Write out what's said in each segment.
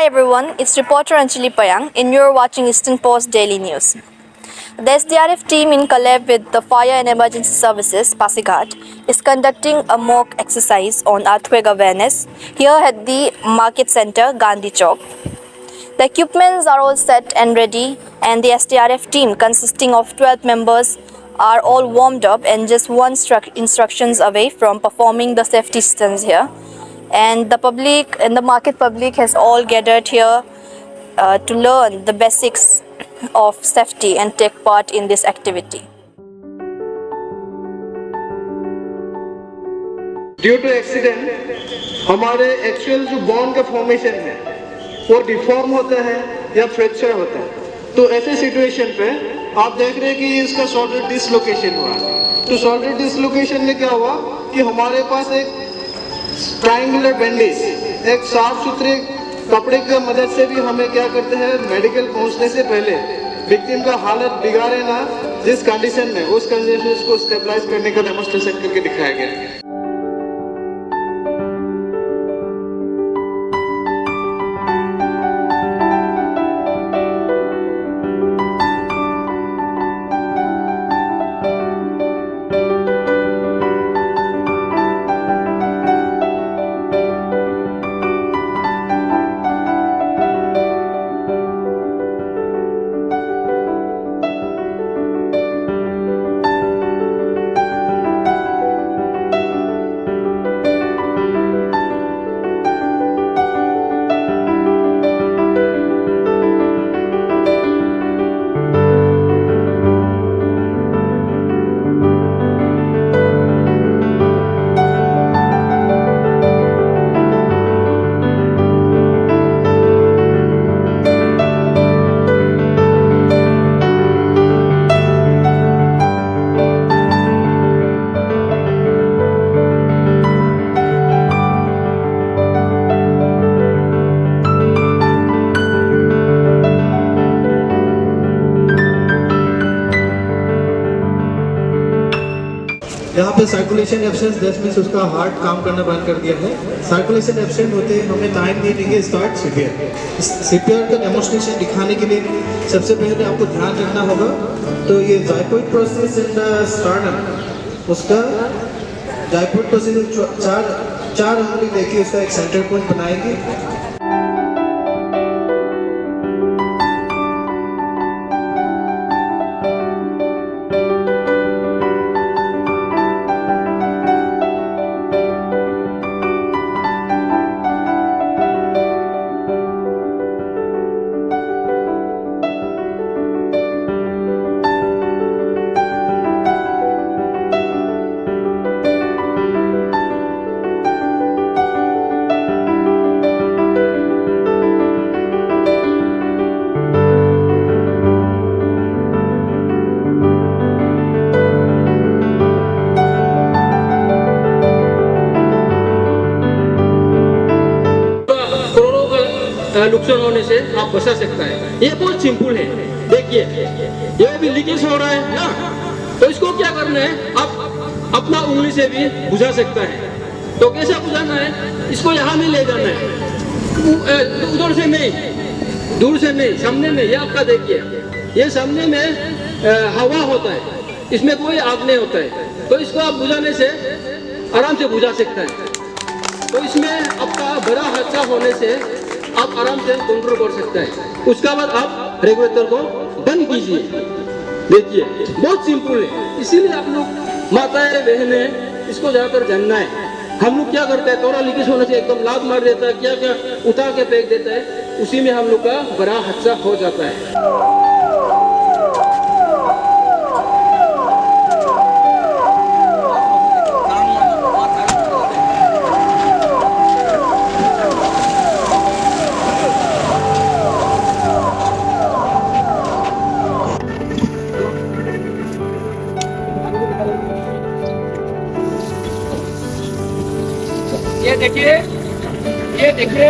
everyone, it's reporter Anjali Payang and you're watching Eastern Post Daily News. The SDRF team in collab with the Fire and Emergency Services, Pasighat, is conducting a mock exercise on earthquake awareness here at the Market Center, Gandhi Chowk. The equipments are all set and ready and the SDRF team consisting of 12 members are all warmed up and just one instructions away from performing the safety stunts here. And the public and the market public has all gathered here to learn the basics of safety and take part in this activity. Due to accident हमारे actual जो bone का formation है वो deform होता है या fracture होता है। तो ऐसे सिचुएशन पे आप देख रहे हैं कि इसका शोल्डर डिसलोकेशन हुआ। तो शोल्डर डिसलोकेशन में क्या हुआ कि हमारे पास एक ट्रायंगुलर बैंडेज, एक साफ सुथरे कपड़े की मदद से भी हमें क्या करते हैं, मेडिकल पहुंचने से पहले विक्टिम का हालत बिगाड़े ना जिस कंडीशन में, उस कंडीशन को स्टेबलाइज करने का डेमोन्स्ट्रेशन करके दिखाया गया। यहाँ पे सर्कुलेशन एब्सेंस 10 मीन्स उसका हार्ट काम करना बंद कर दिया है। सर्कुलेशन एब्सेंट होते हमें टाइम नहीं देंगे स्टार्ट सीपीआर। सीपीआर का डेमोन्स्ट्रेशन दिखाने के लिए सबसे पहले आपको ध्यान रखना होगा। तो ये जायपोइड प्रोसेस इन द स्टार्नम, उसका जायपोइड प्रोसेस चार अंगुली लेके उसका एक सेंटर पॉइंट बनाएंगे। नुकसान होने से आप बचा सकता है। ये बहुत सिंपल है। देखिए ये अभी लीकेज हो रहा है ना, तो इसको क्या करना है, आप अपना उंगली से भी बुझा सकता है। तो कैसे बुझाना है, इसको यहाँ में ले जाना है, उधर से नहीं, दूर से नहीं, सामने में। ये आपका देखिए, ये सामने में हवा होता है, इसमें कोई आग नहीं होता है। तो इसको आप बुझाने से आराम से बुझा सकता है। तो इसमें आपका बड़ा हादसा होने से आप आराम से कंट्रोल कर सकते हैं। उसके बाद आप रेगुलेटर को बंद कीजिए। देखिए बहुत सिंपल है। इसीलिए आप लोग माताएं बहनें इसको ज्यादातर जानना है। हम लोग क्या करते हैं, थोड़ा लीकेज होने से एकदम लात मार देता है, क्या क्या उठा के फेंक देता है, उसी में हम लोग का बड़ा हादसा हो जाता है। ये देखिए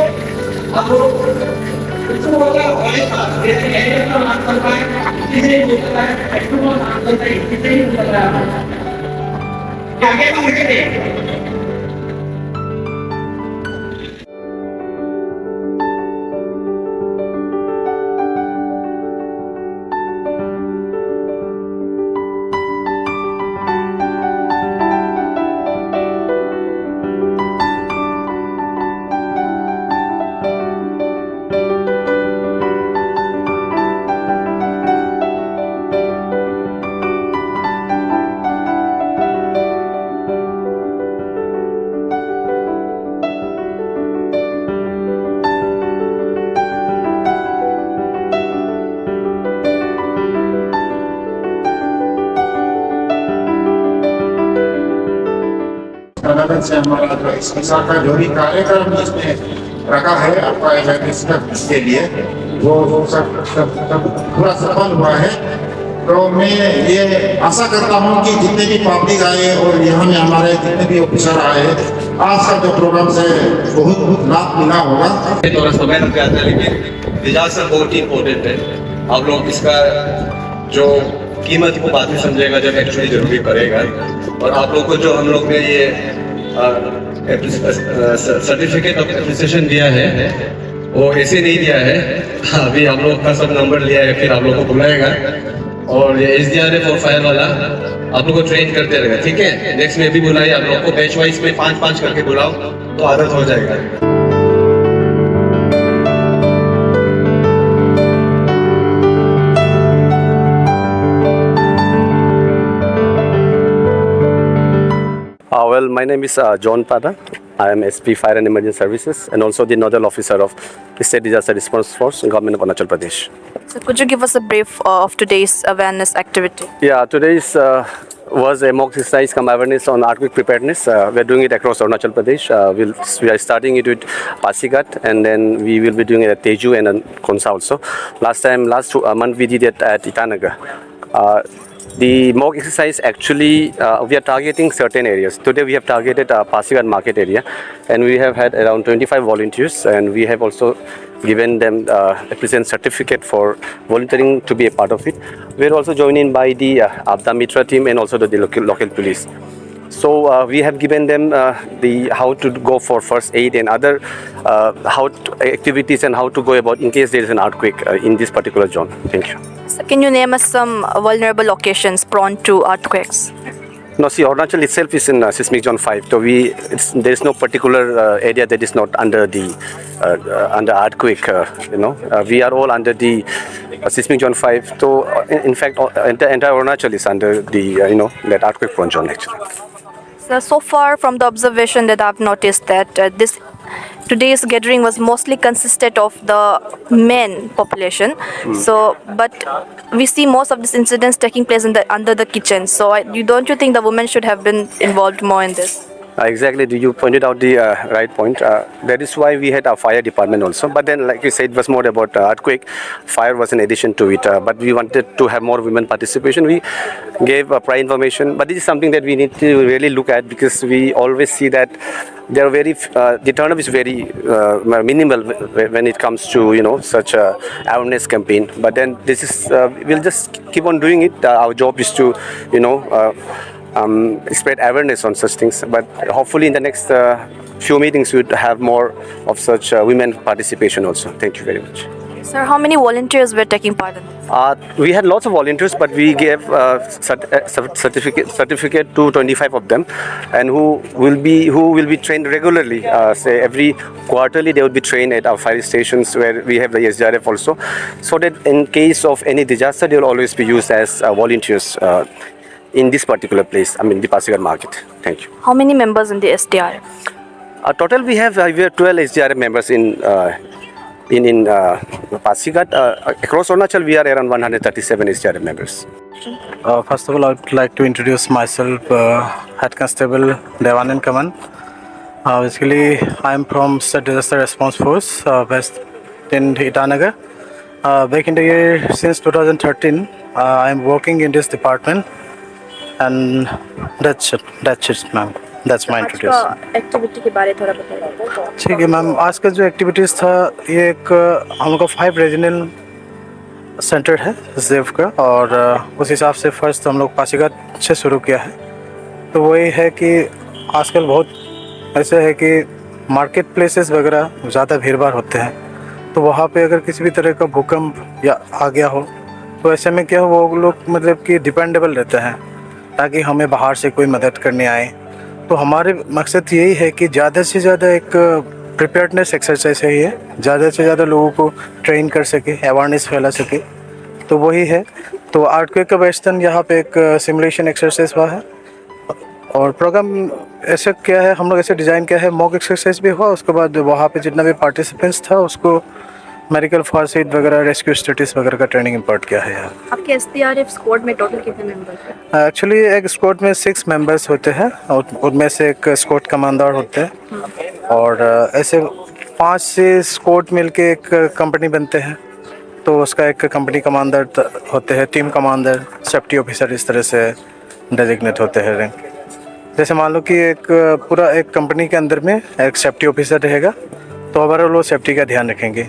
स्वागत से हमारा जो इसका का जो भी कार्यक्रम इसमें रखा है आपका अवेयरनेस के लिए वो सब पूरा सफल हुआ है। तो मैं ये आशा करता हूँ कि जितने भी पब्लिक आए और यहाँ में हमारे जितने भी ऑफिसर आए, आज का जो प्रोग्राम से बहुत लाभ मिला होगा। थोड़ा समय लग जाता है लेकिन डिजास्टर बहुत ही इम्पोर्टेंट है। आप लोग इसका जो कीमत को बाद में समझेगा जब एक्चुअली जरूरी पड़ेगा। और आप लोग को जो हम लोग ने ये सर्टिफिकेट ऑफ एप्रिसिएशन दिया है वो ऐसे नहीं दिया है, अभी हम लोग का सब नंबर लिया है, फिर आप लोग को बुलाएगा और ये SDRF और फायर वाला आप लोग को ट्रेन करते रहेगा, ठीक है। नेक्स्ट में भी बुलाइए आप लोग को, बैच वाइज में 5-5 करके बुलाओ तो आदत हो जाएगा। Well, my name is John Pada. I am SP Fire and Emergency Services and also the Nodal Officer of State Disaster Response Force, Government of Arunachal Pradesh. So could you give us a brief of today's awareness activity? Yeah, today's was a mock exercise come awareness on earthquake preparedness. We're doing it across Arunachal Pradesh. We are starting it with Pasigat and then we will be doing it at Teju and Khonsa also. Last month we did it at Itanagar. The mock exercise actually, we are targeting certain areas. Today we have targeted Pasigat market area and we have had around 25 volunteers and we have also given them a present certificate for volunteering to be a part of it. We are also joined in by the Abda Mitra team and also the local police. So we have given them the how to go for first aid and other activities and how to go about in case there is an earthquake in this particular zone. Thank you. So can you name us some vulnerable locations prone to earthquakes? No, see, Arunachal itself is in seismic zone 5. So there is no particular area that is not under the under earthquake. We are all under the seismic zone 5. So in fact, entire Arunachal is under the that earthquake prone zone actually. So far from the observation that I've noticed that today's gathering was mostly consisted of the men population. So, but we see most of these incidents taking place under the kitchen. So, don't you think the women should have been involved more in this? Exactly, you pointed out the right point. That is why we had our fire department also. But then, like you said, it was more about earthquake. Fire was an addition to it. But we wanted to have more women participation. We gave prior information. But this is something that we need to really look at because we always see that they are very the turnout is very minimal when it comes to such a awareness campaign. But then this is we'll just keep on doing it. Our job is to spread awareness on such things, but hopefully in the next few meetings we would have more of such women participation also. Thank you very much. Sir, how many volunteers were taking part in this? We had lots of volunteers, but we gave certificate to 25 of them, and who will be trained regularly. Say every quarterly they will be trained at our fire stations where we have the SDRF also, so that in case of any disaster they will always be used as volunteers in this particular place. I mean the Pasigat market. Thank you. How many members in the SDRF? Total we have 12 SDRF members in Pasigat. Across Arunachal we are around 137 SDRF members. First of all, I would like to introduce myself, Head Constable Devanand Kaman. Basically, I am from State Disaster Response Force, based in Itanagar. Back in the year since 2013, I am working in this department, and that's it, ma'am. That's my introduction. Activity के बारे थोड़ा बताइए. ठीक है ma'am, आज का जो activities था ये एक हम लोग का 5 रीजनल सेंटर है जेफ का, और उस हिसाब से फर्स्ट हम लोग पासीघाट से शुरू किया है. तो वही है कि आजकल बहुत ऐसे है कि मार्केट प्लेसेस वगैरह ज़्यादा भीड़ भाड़ होते हैं, तो वहाँ पे अगर किसी भी तरह का भूकंप या आ गया हो तो ऐसे में क्या हो, वो लोग मतलब कि डिपेंडेबल रहते हैं ताकि हमें बाहर से कोई मदद करने आए. तो हमारे मकसद यही है कि ज़्यादा से ज़्यादा एक प्रिपेयर्डनेस एक्सरसाइज है, ये ज़्यादा से ज़्यादा लोगों को ट्रेन कर सके, अवेयरनेस फैला सके. तो वही है. तो आर्टक्वेक का वेस्टर्न यहाँ पे एक सिमुलेशन एक्सरसाइज हुआ है, और प्रोग्राम ऐसे क्या है, हम लोग ऐसे डिज़ाइन किया है, मॉक एक्सरसाइज भी हुआ, उसके बाद वहाँ पे जितना भी पार्टिसिपेंट्स था उसको मेडिकल फर्स्ट एड वगैरह, रेस्क्यू स्टडीज़ वगैरह का ट्रेनिंग इम्पार्ट किया है यहाँ। आपके SDRF स्क्वाड में टोटल कितने मेंबर्स हैं? एक्चुअली एक स्क्वाड में 6 मेंबर्स होते हैं और उनमें से एक स्क्वाड कमांडर होते हैं और ऐसे 5 से स्क्वाड मिलके एक कंपनी बनते हैं। तो उसका एक कंपनी कमांडर होते हैं, टीम कमांडर, सेफ्टी ऑफिसर, इस तरह से डेजिग्नेट होते हैं रैंक। जैसे मान लो कि एक पूरा एक कंपनी के अंदर में एक सेफ्टी ऑफिसर रहेगा, तो ओवरऑल वो सेफ्टी का ध्यान रखेंगे।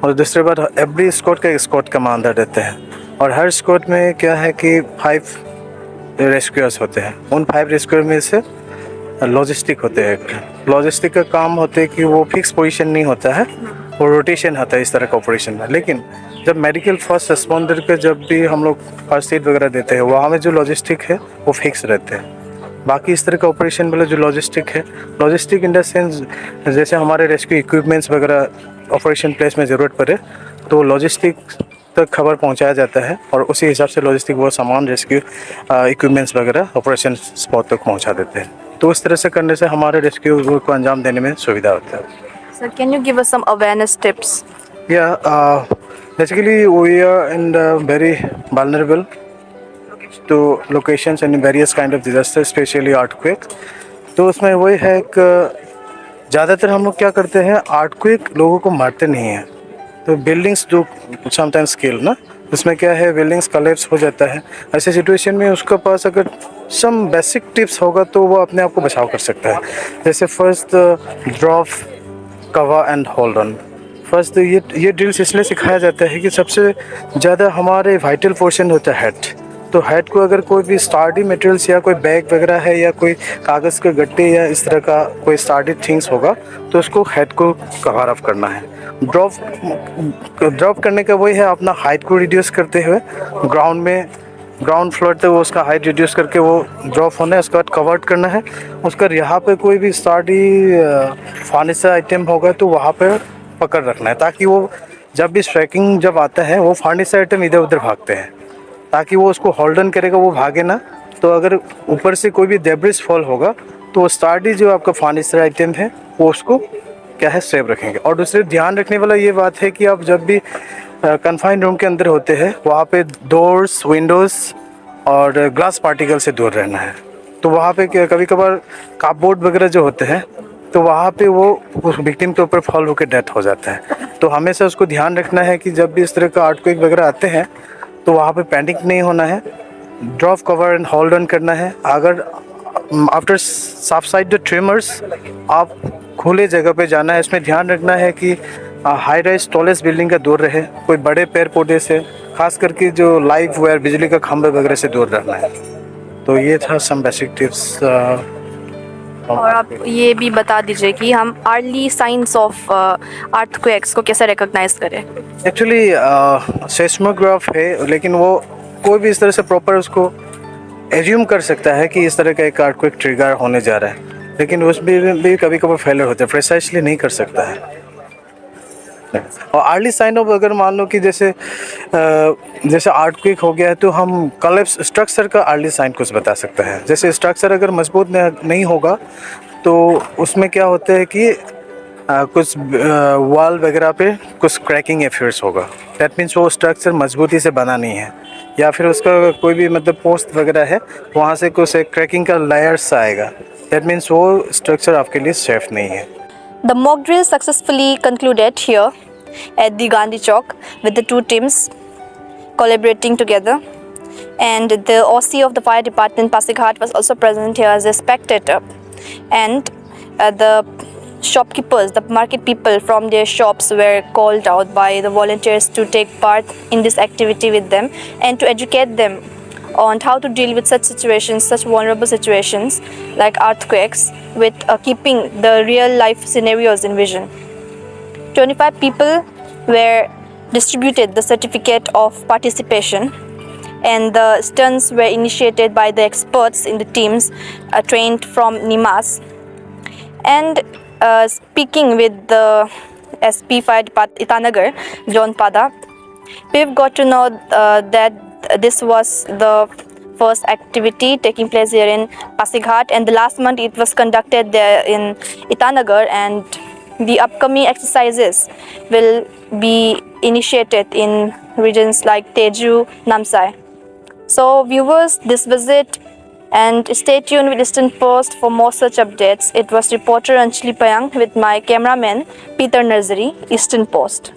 और दूसरी बात, एवरी स्क्वाड का एक स्क्वाड कमांडर रहते हैं और हर स्क्वाड में क्या है कि 5 रेस्क्यूअर्स होते हैं। उन 5 रेस्क्यूअर में से लॉजिस्टिक होते हैं। लॉजिस्टिक का काम होता है कि वो फिक्स पोजीशन नहीं होता है, वो रोटेशन होता है इस तरह का ऑपरेशन में। लेकिन जब मेडिकल फर्स्ट रिस्पॉन्डर के जब भी हम लोग फर्स्ट एड वगैरह देते हैं, वहाँ में जो लॉजिस्टिक है वो फिक्स रहते हैं। बाकी इस तरह का ऑपरेशन वाला जो लॉजिस्टिक है, लॉजिस्टिक इन द सेंस जैसे हमारे रेस्क्यू इक्विपमेंट्स वगैरह ऑपरेशन प्लेस में ज़रूरत पड़े तो लॉजिस्टिक तक खबर पहुंचाया जाता है और उसी हिसाब से लॉजिस्टिक वो सामान रेस्क्यू इक्विपमेंट्स वगैरह ऑपरेशन स्पॉट तक पहुंचा देते हैं। तो इस तरह से करने से हमारे रेस्क्यू को अंजाम देने में सुविधा होता है। Sir, can you give us some awareness tips? Basically we are in the very vulnerable to locations and various kind of disasters, especially earthquake। तो उसमें वही है कि ज़्यादातर हम लोग क्या करते हैं, earthquake लोगों को मारते नहीं हैं। तो बिल्डिंग्स जो समटाइम्स स्केल ना, उसमें क्या है, बिल्डिंग्स कलेप्स हो जाता है। ऐसे सिचुएशन में उसके पास अगर सम बेसिक टिप्स होगा तो वो अपने आप को बचाव कर सकता है। जैसे first drop, cover and hold on. First ये ड्रिल्स इसलिए सिखाया जाता है कि सबसे ज़्यादा हमारे वाइटल पोर्शन होता है हेड। तो हेड को अगर कोई भी स्टार्डी मटेरियल्स या कोई बैग वगैरह है या कोई कागज़ के गट्टे या इस तरह का कोई स्टार्डी थिंग्स होगा तो उसको हेड को कवर अप करना है। ड्रॉप करने का वही है, अपना हाइट को रिड्यूस करते हुए ग्राउंड फ्लोर तक वो उसका हाइट रिड्यूस करके वो ड्रॉप होना है। उसके बाद कवर करना है। उसका यहाँ पे कोई भी स्टार्डी फर्नीचर आइटम होगा तो वहाँ पे पकड़ रखना है, ताकि वो जब भी स्ट्राइकिंग जब आता है वो फर्नीचर आइटम इधर उधर भागते हैं, ताकि वो उसको होल्ड ऑन करेगा, वो भागे ना। तो अगर ऊपर से कोई भी डेब्रिस फॉल होगा तो वो स्टार्डी जो आपका फर्नीचर आइटम है वो उसको क्या है सेव रखेंगे। और दूसरे ध्यान रखने वाला ये बात है कि आप जब भी कन्फाइंड रूम के अंदर होते हैं वहाँ पे डोर्स, विंडोज़ और ग्लास पार्टिकल से दूर रहना है। तो वहाँ पे कभी कभार कार्डबोर्ड वगैरह जो होते हैं तो वहाँ पे वो उस विक्टिम के ऊपर फॉल होकर डेथ हो जाता है। तो हमेशा उसको ध्यान रखना है कि जब भी इस तरह का अर्थक्वेक वगैरह आते हैं तो वहाँ पे पैनिक नहीं होना है, drop, cover and hold on करना है। अगर आफ्टर सबसाइड द ट्रिमर्स आप खुले जगह पे जाना है। इसमें ध्यान रखना है कि हाई राइज टॉलेस्ट बिल्डिंग का दूर रहे, कोई बड़े पेड़ पौधे से, खास करके जो लाइव वायर बिजली का खंभे वगैरह से दूर रहना है। तो ये था सम बेसिक टिप्स। और आप ये भी बता दीजिए कि हम अर्ली साइंस ऑफ अर्थक्वेक्स को कैसे रिकॉग्नाइज करें? एक्चुअली सेस्मोग्राफ है, लेकिन वो कोई भी इस तरह से प्रॉपर उसको एज्यूम कर सकता है कि इस तरह का एक अर्थक्वेक ट्रिगर होने जा रहा है, लेकिन उसमें भी कभी कभार फेलियर होता है, प्रिसाइसली नहीं कर सकता है। और अर्ली साइन ऑफ अगर मान लो कि जैसे अर्थक्वेक हो गया है तो हम कोलैप्स स्ट्रक्चर का अर्ली साइन कुछ बता सकते हैं। जैसे स्ट्रक्चर अगर मजबूत नहीं होगा तो उसमें क्या होता है कि कुछ वॉल वगैरह पे कुछ क्रैकिंग अफेयर्स होगा। दैट मीन्स वो स्ट्रक्चर मजबूती से बना नहीं है, या फिर उसका कोई भी मतलब पोस्ट वगैरह है वहाँ से कुछ क्रैकिंग का लेयर्स आएगा। दैट मीन्स वो स्ट्रक्चर आपके लिए सेफ नहीं है। The mock drill successfully concluded here at the Gandhi Chowk with the two teams collaborating together, and the OC of the fire department Pasighat was also present here as a spectator, and the shopkeepers, the market people from their shops were called out by the volunteers to take part in this activity with them and to educate them on how to deal with such situations, such vulnerable situations like earthquakes, with keeping the real life scenarios in vision. 25 people were distributed the certificate of participation, and the stunts were initiated by the experts in the teams trained from NIMAS. And speaking with the SP Fire Department Itanagar, John Pada, we've got to know that this was the first activity taking place here in Pasighat, and the last month it was conducted there in Itanagar, and the upcoming exercises will be initiated in regions like Teju, Namsai. So viewers, this visit and stay tuned with Eastern Post for more such updates. It was reporter Anjali Payang with my cameraman Peter Nursery, Eastern Post.